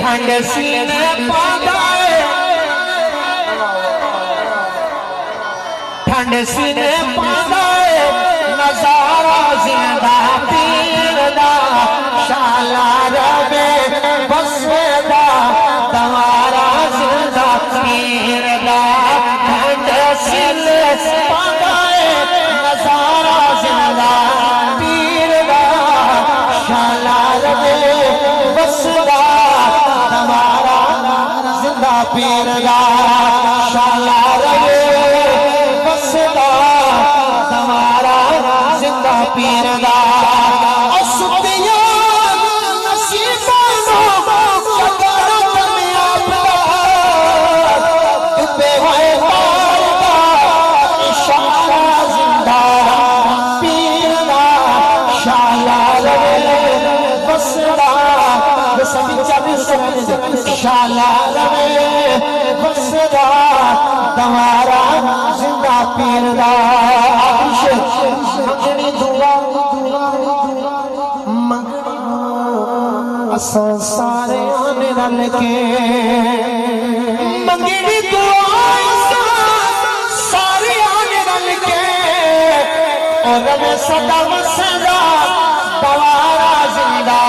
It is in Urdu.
ٹھنڈ سینے پاگائے ٹھنڈ سینے پاگائے نظارہ زندہ پیر دا شالا ربے بسدا تمہارا زندہ پیر دا ٹھنڈ سینے پاگائے نظارہ زندہ پیر دا شالا ربے بسدا تمہارا زندہ پیر دا شالا ربے بسدا تمہارا زندہ پیر دا اسدیان نصیبانو شکرت میں آبدار بے وائے پاردا اشارہ زندہ پیر دا شالا ربے بسدا سبھی چاہتے شالا ربے بسدا تمہارا زندہ پیر دا منگنی دعا اساں سارے آنے رل کے منگنی دعا اساں سارے آنے رل کے اور رب صدا مسدا تمہارا زندہ